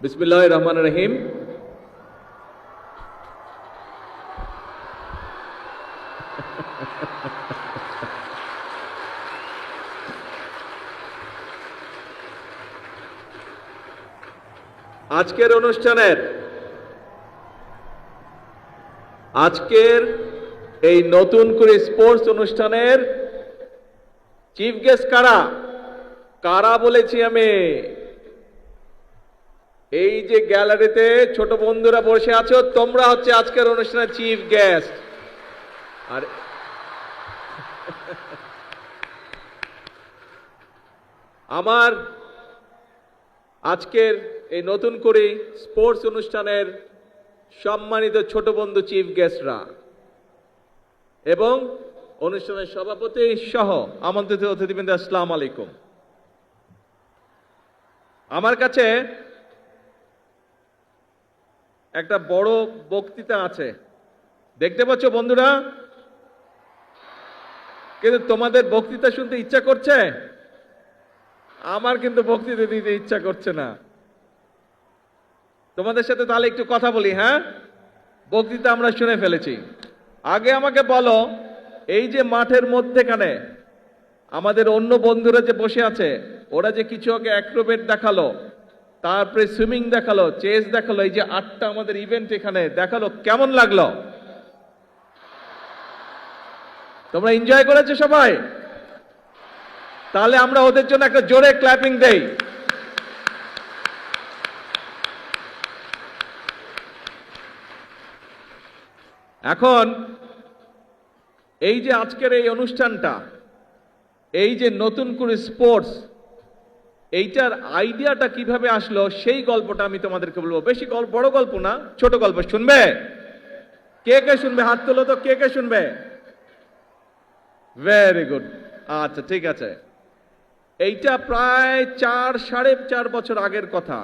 বিসমিল্লাহির রহমানির রহিম। আজকের এই নতুন করে স্পোর্টস অনুষ্ঠানের চিফ গেস্ট কারা কারা বলেছি আমি। এই যে গ্যালারিতে ছোট বন্ধুরা বসে আছো, তোমরা হচ্ছে আজকের অনুষ্ঠানের চিফ গেস্ট। আর আমার আজকের এই নতুন করে স্পোর্টস অনুষ্ঠানের সম্মানিত ছোট বন্ধু চিফ গেস্টরা এবং অনুষ্ঠানের সভাপতি সহ আমন্ত্রিত অতিথিবৃন্দ, আসসালামু আলাইকুম। আমার কাছে একটা বড় বক্তৃতা আছে, দেখতে পাচ্ছ বন্ধুরা, কিন্তু তোমাদের বক্তৃতা শুনতে ইচ্ছা করছে? আমার কিন্তু বক্তৃতা দিতে ইচ্ছা করছে না। তোমাদের সাথে তাহলে একটু কথা বলি। হ্যাঁ, বক্তৃতা আমরা শুনে ফেলেছি। আগে আমাকে বলো, এই যে মাঠের মধ্যেখানে আমাদের অন্য বন্ধুরা যে বসে আছে, ওরা যে কিছু আগে অ্যাক্রোবেট দেখালো, তারপরে সুইমিং দেখালো, চেস দেখালো, এই যে 8টা আমাদের ইভেন্ট এখানে দেখালো, কেমন লাগলো? তোমরা এনজয় করেছো সবাই? তাহলে আমরা ওদের জন্য একটা জোরে ক্ল্যাপিং দেই। এখন এই যে আজকের এই অনুষ্ঠানটা, এই যে নতুন করে স্পোর্টস, এইটার আইডিয়াটা কিভাবে আসলো সেই গল্পটা আমি তোমাদেরকে বলবো। বেশি বড় গল্প না, ছোট গল্প। শুনবে? কে কে শুনবে? হাত তোলো তো, কে কে শুনবে? Very good. আচ্ছা, ঠিক আছে। এইটা প্রায় 4.5 বছর আগের কথা।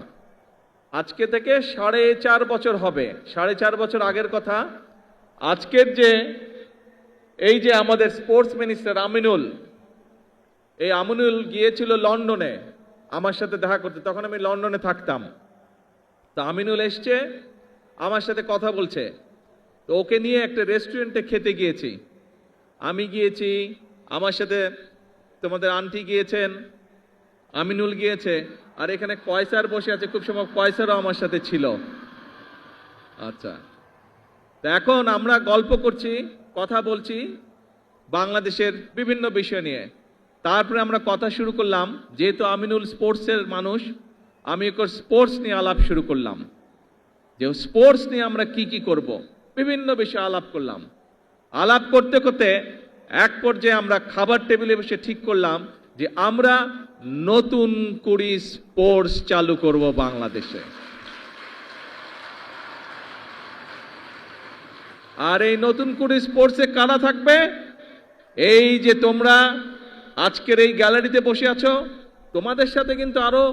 আজকে থেকে 4.5 বছর হবে। 4.5 বছর আগের কথা। আজকের যে এই যে আমাদের স্পোর্টস মিনিস্টার আমিনুল, এই আমিনুল গিয়েছিল লন্ডনে আমার সাথে দেখা করতে। তখন আমি লন্ডনে থাকতাম। তো আমিনুল এসছে, আমার সাথে কথা বলছে। তো ওকে নিয়ে একটা রেস্টুরেন্টে খেতে গিয়েছি। আমি গিয়েছি, আমার সাথে তোমাদের আন্টি গিয়েছেন, আমিনুল গিয়েছে, আর এখানে কয়সার বসে আছে। খুব সম্ভব কয়সারও আমার সাথে ছিল। আচ্ছা, তো এখন আমরা গল্প করছি, কথা বলছি বাংলাদেশের বিভিন্ন বিষয় নিয়ে। তারপরে আমরা কথা শুরু করলাম, যেহেতু আমিনুল স্পোর্টসের মানুষ, আমি একটু স্পোর্টস নিয়ে আলাপ শুরু করলাম, যে স্পোর্টস নিয়ে আমরা কি কি করব, বিভিন্ন বিষয়ে আলাপ করলাম। আলাপ করতে করতে এক পর্যায়ে আমরা খাবার টেবিলে বসে ঠিক করলাম যে আমরা নতুন করে স্পোর্টস চালু করব বাংলাদেশে। আর এই নতুন করে স্পোর্টসে কারা থাকবে? এই যে তোমরা আজকের এই গ্যালারিতে বসে আছো, তোমাদের সাথে কিন্তু আরো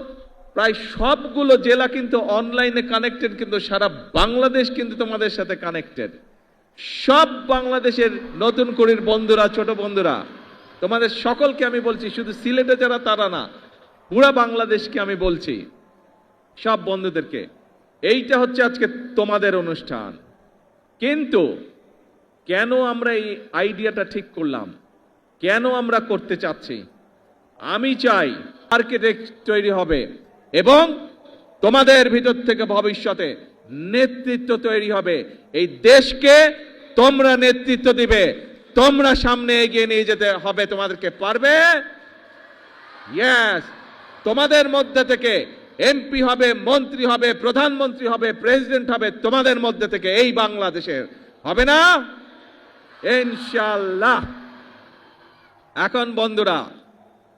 প্রায় সবগুলো জেলা কিন্তু অনলাইনে কানেক্টেড, কিন্তু সারা বাংলাদেশ কিন্তু তোমাদের সাথে কানেক্টেড। সব বাংলাদেশের নতুন করির বন্ধুরা, ছোট বন্ধুরা, তোমাদের সকলকে আমি বলছি, শুধু সিলেটে যারা তারা না, পুরা বাংলাদেশকে আমি বলছি, সব বন্ধুদেরকে, এইটা হচ্ছে আজকে তোমাদের অনুষ্ঠান। কিন্তু কেন আমরা এই আইডিয়াটা ঠিক করলাম, কেন আমরা করতে চাচ্ছি? আমি চাই আর্কিটেক্ট তৈরি হবে এবং তোমাদের ভিতর থেকে ভবিষ্যতে নেতৃত্ব তৈরি হবে। এই দেশকে তোমরা নেতৃত্ব দিবে, তোমরা সামনে এগিয়ে নিয়ে যেতে হবে। তোমাদেরকে পারবে? ইয়েস। তোমাদের মধ্যে থেকে এমপি হবে, মন্ত্রী হবে, প্রধানমন্ত্রী হবে, প্রেসিডেন্ট হবে তোমাদের মধ্যে থেকে, এই বাংলাদেশের। হবে না? ইনশাআল্লাহ। এখন বন্ধুরা,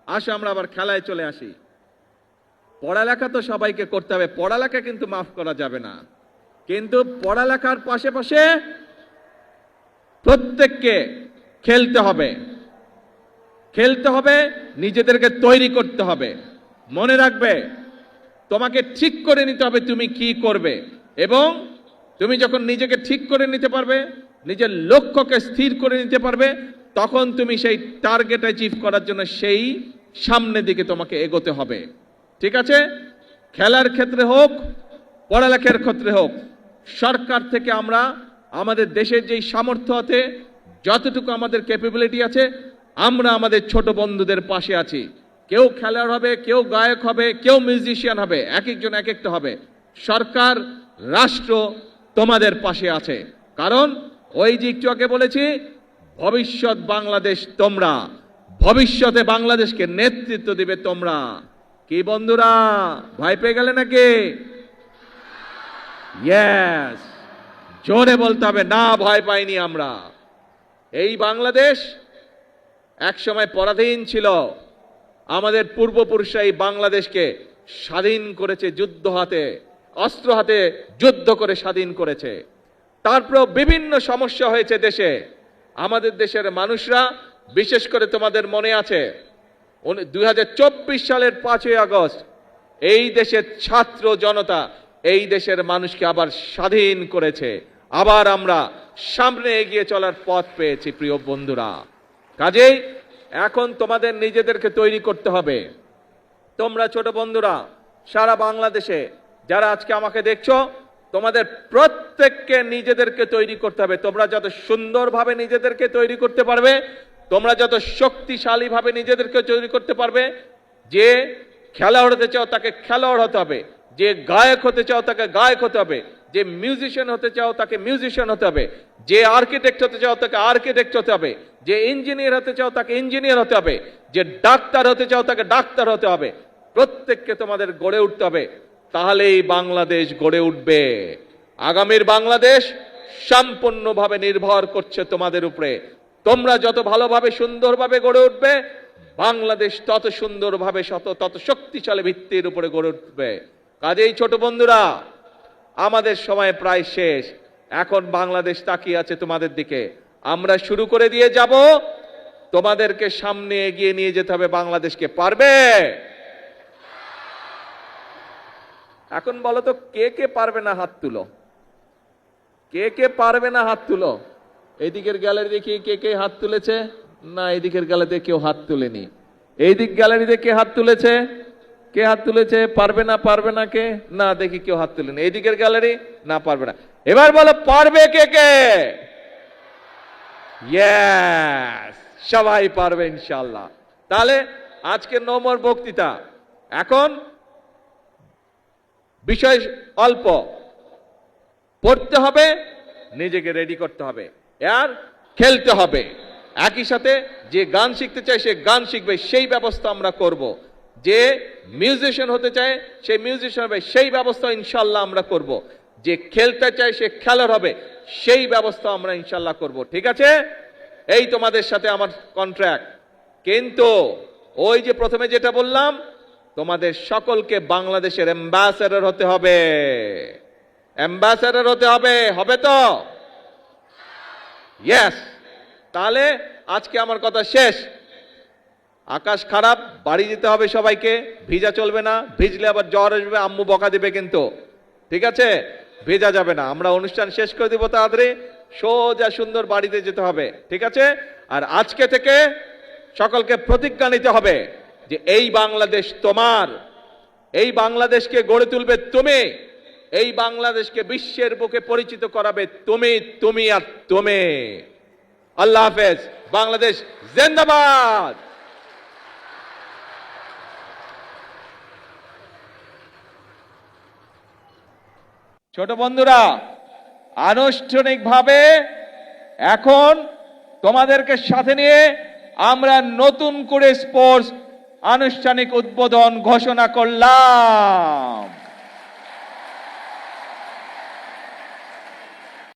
আসো আমরা আবার খেলায় চলে আসি। পড়ালেখা তো সবাইকে করতে হবে, পড়ালেখা কিন্তু মাফ করা যাবে না। কিন্তু পড়ালেখার পাশাপাশি প্রত্যেককে খেলতে হবে, খেলতে হবে, নিজেদেরকে তৈরি করতে হবে। মনে রাখবে, তোমাকে ঠিক করে নিতে হবে তুমি কি করবে, এবং তুমি যখন নিজেকে ঠিক করে নিতে পারবে, নিজের লক্ষ্যকে স্থির করে নিতে পারবে, তখন তুমি সেই টার্গেট অ্যাচিভ করার জন্য সেই সামনের দিকে তোমাকে এগোতে হবে। ঠিক আছে? খেলার ক্ষেত্রে হোক, পড়ালেখার ক্ষেত্রে হোক, সরকার থেকে আমরা আমাদের দেশের যেই সামর্থ্য আছে, যতটুকু আমাদের ক্যাপাবিলিটি আছে, আমরা আমাদের ছোট বন্ধুদের পাশে আছি। কেউ খেলোয়াড় হবে, কেউ গায়ক হবে, কেউ মিউজিশিয়ান হবে, এক একজন এক একটা হবে। সরকার, রাষ্ট্র তোমাদের পাশে আছে। কারণ ওই যে একটু আগে বলেছি, ভবিষ্যৎ বাংলাদেশ তোমরা, ভবিষ্যতে বাংলাদেশকে নেতৃত্ব দিবে তোমরা। কি বন্ধুরা, ভয় পেয়ে গেলে নাকি? ইয়েস, জোরে বলতে হবে, না ভয় পাইনি আমরা। এই বাংলাদেশ একসময় পরাধীন ছিল। আমাদের পূর্বপুরুষরা এই বাংলাদেশকে স্বাধীন করেছে, যুদ্ধ হাতে, অস্ত্র হাতে যুদ্ধ করে স্বাধীন করেছে। তারপর বিভিন্ন সমস্যা হয়েছে দেশে। আমাদের দেশের মানুষরা, বিশেষ করে তোমাদের মনে আছে 2024 সালের 5ই আগস্ট এই দেশের ছাত্র জনতা এই দেশের মানুষকে আবার স্বাধীন করেছে। আবার আমরা সামনে এগিয়ে চলার পথ পেয়েছি প্রিয় বন্ধুরা। কাজেই এখন তোমাদের নিজেদেরকে তৈরি করতে হবে। তোমরা ছোট বন্ধুরা সারা বাংলাদেশে যারা আজকে আমাকে দেখছো, তোমাদের প্রত্যেককে নিজেদেরকে তৈরি করতে হবে। তোমরা যত সুন্দরভাবে নিজেদেরকে তৈরি করতে পারবে, তোমরা যত শক্তিশালী ভাবে নিজেদেরকে তৈরি করতে পারবে, যে খেলোয়াড় হতে চাও তাকে খেলোয়াড় হতে হবে, যে গায়ক হতে চাও তাকে গায়ক হতে হবে, যে মিউজিশিয়ান হতে চাও তাকে মিউজিশিয়ান হতে হবে, যে আর্কিটেক্ট হতে চাও তাকে আর্কিটেক্ট হতে হবে, যে ইঞ্জিনিয়ার হতে চাও তাকে ইঞ্জিনিয়ার হতে হবে, যে ডাক্তার হতে চাও তাকে ডাক্তার হতে হবে। প্রত্যেককে তোমাদের গড়ে উঠতে হবে, তাহলেই বাংলাদেশ গড়ে উঠবে। আগামীর বাংলাদেশ সম্পূর্ণভাবে নির্ভর করছে তোমাদের উপরে। তোমরা যত ভালোভাবে সুন্দরভাবে গড়ে উঠবে, বাংলাদেশ তত সুন্দরভাবে তত শক্তিশালী ভিত্তির উপরে গড়ে উঠবে। কাজেই ছোট বন্ধুরা, আমাদের সময় প্রায় শেষ। এখন বাংলাদেশ তাকিয়ে আছে তোমাদের দিকে। আমরা শুরু করে দিয়ে যাব, তোমাদেরকে সামনে এগিয়ে নিয়ে যেতে হবে বাংলাদেশকে। পারবে? এখন বলো তো, কে কে পারবে না হাত তুলো। কে কে পারবে না হাত তুলো। এইদিকের গ্যালারি দেখি কে কে হাত তুলেছে। না, এইদিকের গ্যালারিতে কেউ হাত তুলেনি। এইদিক গ্যালারিতে কে হাত তুলেছে? কে হাত তুলেছে? পারবে না, পারবে না কে? না, দেখি কেউ হাত তুলেনি। এইদিকের গ্যালারি, না পারবে না। এবার বলো পারবে কে কে? ইয়েস, সবাই পারবে ইনশাআল্লাহ। তাহলে আজকে নম্বর বক্তৃতা। এখন বিষয় অল্প, পড়তে হবে, নিজেকে রেডি করতে হবে, আর খেলতে হবে। একই সাথে যে গান শিখতে চায় সে গান শিখবে, সেই ব্যবস্থা আমরা করব। যে মিউজিশিয়ান হতে চায় সে মিউজিশিয়ান হবে, সেই ব্যবস্থা ইনশাআল্লাহ আমরা করব। যে খেলতে চায় সে খেলার হবে, সেই ব্যবস্থা আমরা ইনশাআল্লাহ করব। ঠিক আছে? এই তোমাদের সাথে আমার কন্ট্রাক্ট। কিন্তু ওই যে প্রথমে যেটা বললাম, তোমাদের সকলকে বাংলাদেশের অ্যাম্বাসেডর হতে হবে। অ্যাম্বাসেডর হতে হবে, হবে তো? ইয়েস। তাহলে আজকে আমার কথা শেষ। আকাশ খারাপ, বাড়ি যেতে হবে সবাইকে। ভিজা চলবে না, ভিজলে আবার জ্বর আসবে, আম্মু বকা দিবে কিন্তু। ঠিক আছে? ভেজা যাবে না। আমরা অনুষ্ঠান শেষ করে দিব তাড়াতাড়ি, সোজা সুন্দর বাড়িতে যেতে হবে। ঠিক আছে? আর আজকে থেকে সকলকে প্রতিজ্ঞা নিতে হবে যে এই বাংলাদেশ তোমার, এই বাংলাদেশকে গড়ে তুলবে তুমি, এই বাংলাদেশকে বিশ্বের বুকে পরিচিত করাবে তুমি, তুমি আর তুমি। আল্লাহ হাফেজ। বাংলাদেশ জিন্দাবাদ। ছোট বন্ধুরা, আনুষ্ঠানিকভাবে এখন তোমাদেরকে সাথে নিয়ে আমরা নতুন করে স্পোর্টস আনুষ্ঠানিক উদ্বোধন ঘোষণা করলাম।